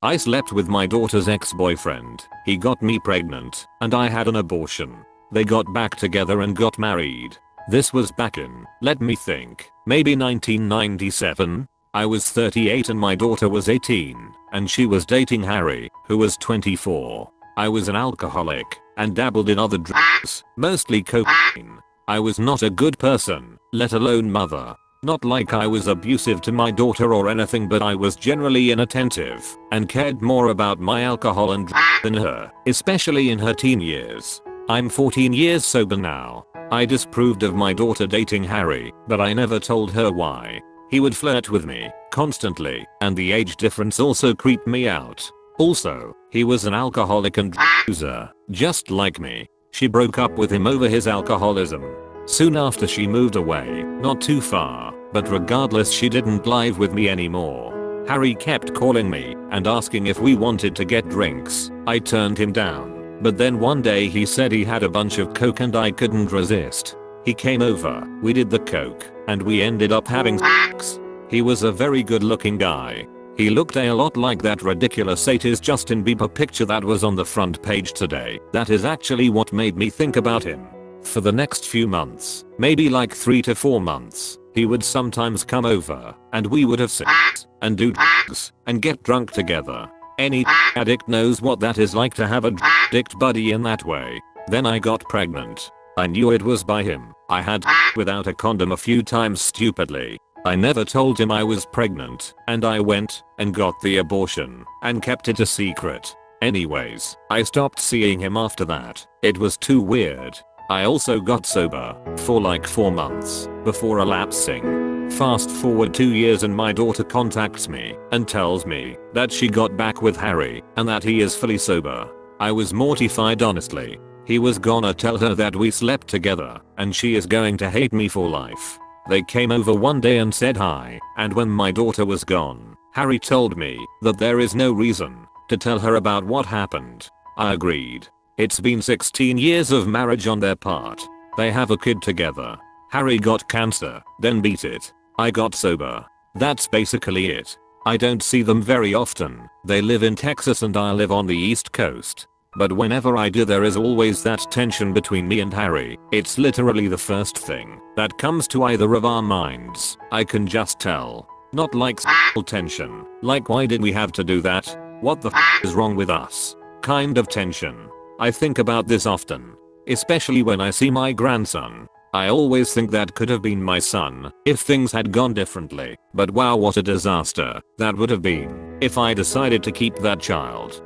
I slept with my daughter's ex-boyfriend. He got me pregnant, and I had an abortion. They got back together and got married. This was back in, let me think, maybe 1997? I was 38 and my daughter was 18, and she was dating Harry, who was 24. I was an alcoholic, and dabbled in other drugs, mostly cocaine. I was not a good person, let alone mother. Not like I was abusive to my daughter or anything, but I was generally inattentive and cared more about my alcohol and drugs than her, especially in her teen years. I'm 14 years sober now. I disapproved of my daughter dating Harry, but I never told her why. He would flirt with me constantly, and the age difference also creeped me out. Also, he was an alcoholic and drug user, just like me. She broke up with him over his alcoholism. Soon after she moved away, not too far, but regardless she didn't live with me anymore. Harry kept calling me and asking if we wanted to get drinks. I turned him down, but then one day he said he had a bunch of coke and I couldn't resist. He came over, we did the coke, and we ended up having sex. He was a very good looking guy. He looked a lot like that ridiculous 80s Justin Bieber picture that was on the front page today. That is actually what made me think about him. For the next few months, maybe like 3 to 4 months, he would sometimes come over, and we would have sex, and do drugs, and get drunk together. Any addict knows what that is like to have a addict buddy in that way. Then I got pregnant. I knew it was by him. I had without a condom a few times stupidly. I never told him I was pregnant, and I went and got the abortion and kept it a secret. Anyways, I stopped seeing him after that. It was too weird. I also got sober for like 4 months before relapsing. Fast forward 2 years and my daughter contacts me and tells me that she got back with Harry and that he is fully sober. I was mortified honestly. He was gonna tell her that we slept together and she is going to hate me for life. They came over one day and said hi, and when my daughter was gone, Harry told me that there is no reason to tell her about what happened. I agreed. It's been 16 years of marriage on their part. They have a kid together. Harry got cancer, then beat it. I got sober. That's basically it. I don't see them very often. They live in Texas and I live on the East Coast. But whenever I do there is always that tension between me and Harry. It's literally the first thing that comes to either of our minds. I can just tell. Not like sexual tension. Like why did we have to do that? What the f is wrong with us? Kind of tension. I think about this often. Especially when I see my grandson. I always think that could have been my son if things had gone differently. But wow, what a disaster that would have been if I decided to keep that child.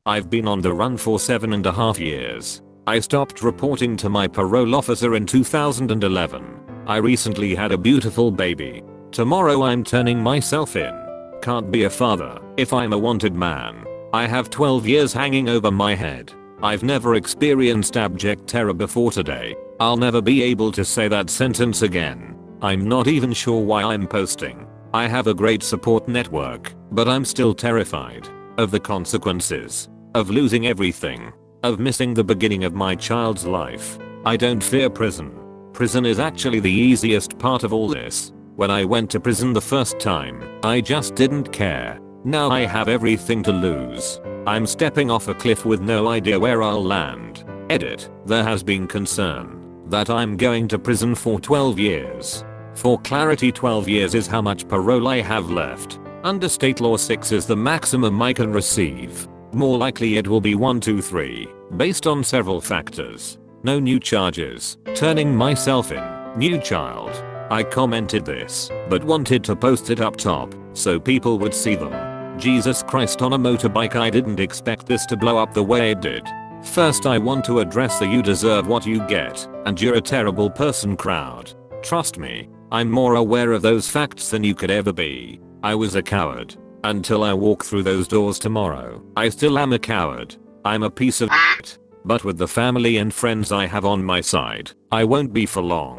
I've been on the run for 7.5 years. I stopped reporting to my parole officer in 2011. I recently had a beautiful baby. Tomorrow I'm turning myself in. Can't be a father if I'm a wanted man. I have 12 years hanging over my head. I've never experienced abject terror before today. I'll never be able to say that sentence again. I'm not even sure why I'm posting. I have a great support network, but I'm still terrified of the consequences, of losing everything, of missing the beginning of my child's life. I don't fear prison. Prison is actually the easiest part of all this. When I went to prison the first time, I just didn't care. Now I have everything to lose. I'm stepping off a cliff with no idea where I'll land. Edit. There has been concern that I'm going to prison for 12 years. For clarity, 12 years is how much parole I have left. Under state law 6 is the maximum I can receive. More likely it will be 1, 2, 3, based on several factors. No new charges. Turning myself in. New child. I commented this, but wanted to post it up top so people would see them. Jesus Christ, on a motorbike. I didn't expect this to blow up the way it did. First, I want to address the "you deserve what you get and you're a terrible person" crowd. Trust me, I'm more aware of those facts than you could ever be. I was a coward until I walk through those doors tomorrow. I still am a coward. I'm a piece of shit. But with the family and friends I have on my side, I won't be for long.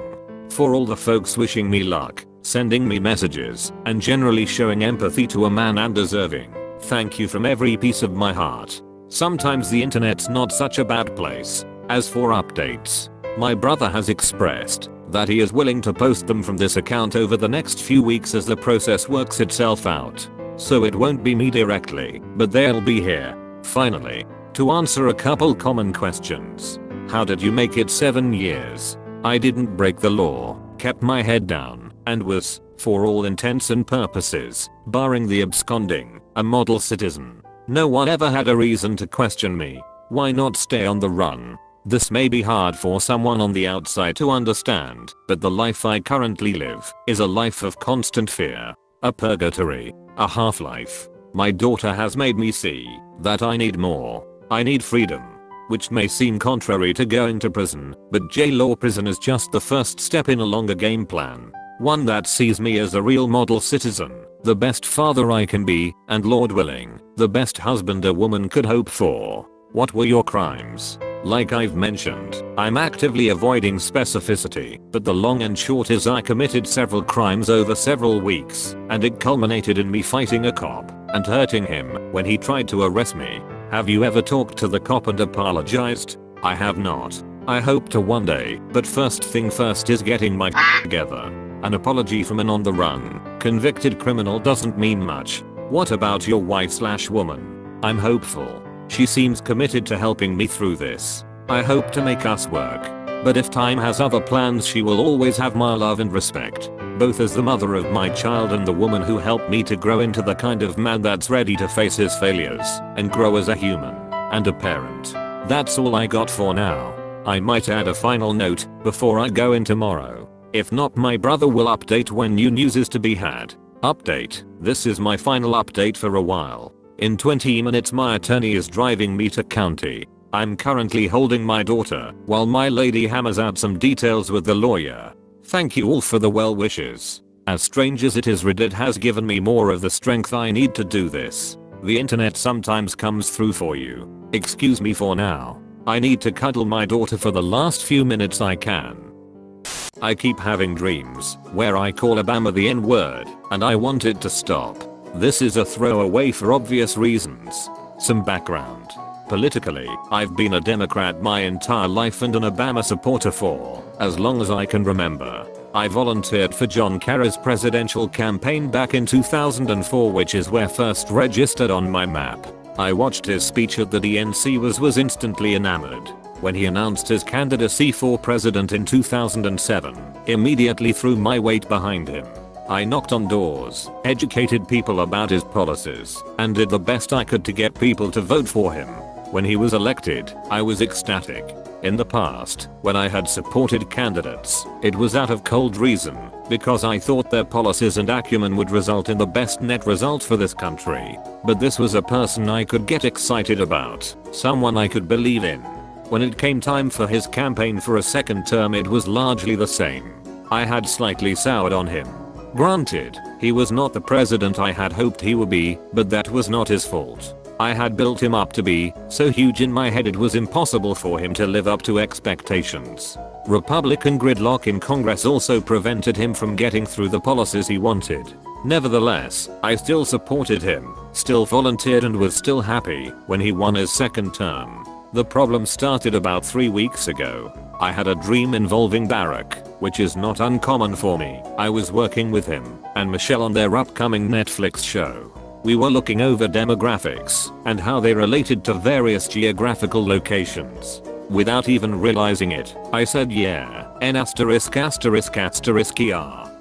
For all the folks wishing me luck, sending me messages, and generally showing empathy to a man undeserving, thank you from every piece of my heart. Sometimes the internet's not such a bad place. As for updates, my brother has expressed that he is willing to post them from this account over the next few weeks as the process works itself out. so it won't be me directly, but they'll be here. Finally, to answer a couple common questions. How did you make it 7 years? I didn't break the law, kept my head down, and was, for all intents and purposes, barring the absconding, a model citizen. No one ever had a reason to question me. Why not stay on the run? This may be hard for someone on the outside to understand, but the life I currently live is a life of constant fear. A purgatory. A half-life. My daughter has made me see that I need more. I need freedom. Which may seem contrary to going to prison, but jail or prison is just the first step in a longer game plan. One that sees me as a real model citizen, the best father I can be, and Lord willing, the best husband a woman could hope for. What were your crimes? Like I've mentioned, I'm actively avoiding specificity, but the long and short is I committed several crimes over several weeks, and it culminated in me fighting a cop and hurting him when he tried to arrest me. Have you ever talked to the cop and apologized? I have not. I hope to one day, but first thing first is getting my together. An apology from an on the run, convicted criminal doesn't mean much. What about your wife/woman? I'm hopeful. She seems committed to helping me through this. I hope to make us work. But if time has other plans, she will always have my love and respect. Both as the mother of my child and the woman who helped me to grow into the kind of man that's ready to face his failures and grow as a human and a parent. That's all I got for now. I might add a final note before I go in tomorrow. If not, my brother will update when new news is to be had. Update. This is my final update for a while. In 20 minutes my attorney is driving me to county. I'm currently holding my daughter while my lady hammers out some details with the lawyer. Thank you all for the well wishes. As strange as it is, Reddit has given me more of the strength I need to do this. The internet sometimes comes through for you. Excuse me for now. I need to cuddle my daughter for the last few minutes I can. I keep having dreams where I call Obama the N-word, and I want it to stop. This is a throwaway for obvious reasons. Some background. Politically, I've been a Democrat my entire life and an Obama supporter for as long as I can remember. I volunteered for John Kerry's presidential campaign back in 2004, which is where first registered on my map. I watched his speech at the DNC, was instantly enamored. When he announced his candidacy for president in 2007, immediately threw my weight behind him. I knocked on doors, educated people about his policies, and did the best I could to get people to vote for him. When he was elected, I was ecstatic. In the past, when I had supported candidates, it was out of cold reason, because I thought their policies and acumen would result in the best net result for this country. But this was a person I could get excited about, someone I could believe in. When it came time for his campaign for a second term, it was largely the same. I had slightly soured on him. Granted, he was not the president I had hoped he would be, but that was not his fault. I had built him up to be so huge in my head it was impossible for him to live up to expectations. Republican gridlock in Congress also prevented him from getting through the policies he wanted. Nevertheless, I still supported him, still volunteered, and was still happy when he won his second term. The problem started about 3 weeks ago. I had a dream involving Barack, which is not uncommon for me. I was working with him and Michelle on their upcoming Netflix show. We were looking over demographics and how they related to various geographical locations. Without even realizing it, I said yeah, N*********,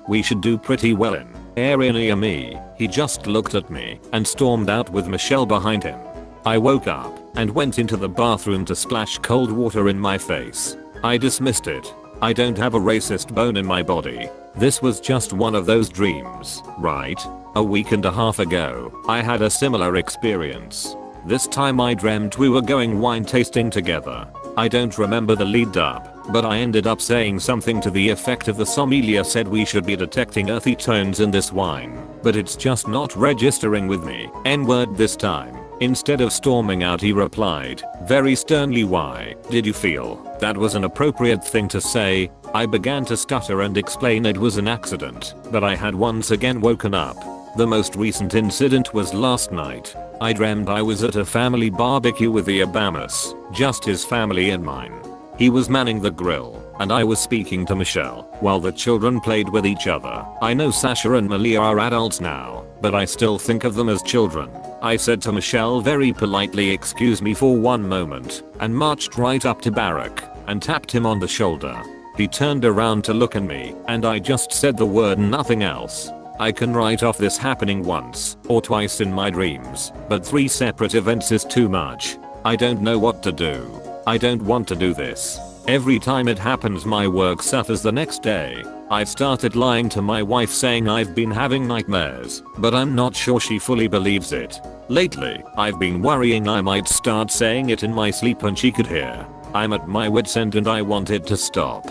we should do pretty well in area near me. He just looked at me and stormed out with Michelle behind him. I woke up and went into the bathroom to splash cold water in my face. I dismissed it. I don't have a racist bone in my body. This was just one of those dreams, right? A week and a half ago, I had a similar experience. This time I dreamt we were going wine tasting together. I don't remember the lead up, but I ended up saying something to the effect of the sommelier said we should be detecting earthy tones in this wine, but it's just not registering with me. N-word this time. Instead of storming out, he replied, very sternly, why did you feel that was an appropriate thing to say? I began to stutter and explain it was an accident, but I had once again woken up. The most recent incident was last night. I dreamed I was at a family barbecue with the Obamas, just his family and mine. He was manning the grill, and I was speaking to Michelle while the children played with each other. I know Sasha and Malia are adults now, but I still think of them as children. I said to Michelle very politely, "Excuse me for one moment," and marched right up to Barack and tapped him on the shoulder. He turned around to look at me, and I just said the word, nothing else. I can write off this happening once or twice in my dreams, but 3 separate events is too much. I don't know what to do. I don't want to do this. Every time it happens, my work suffers the next day. I've started lying to my wife saying I've been having nightmares, but I'm not sure she fully believes it. Lately, I've been worrying I might start saying it in my sleep and she could hear. I'm at my wit's end and I want it to stop.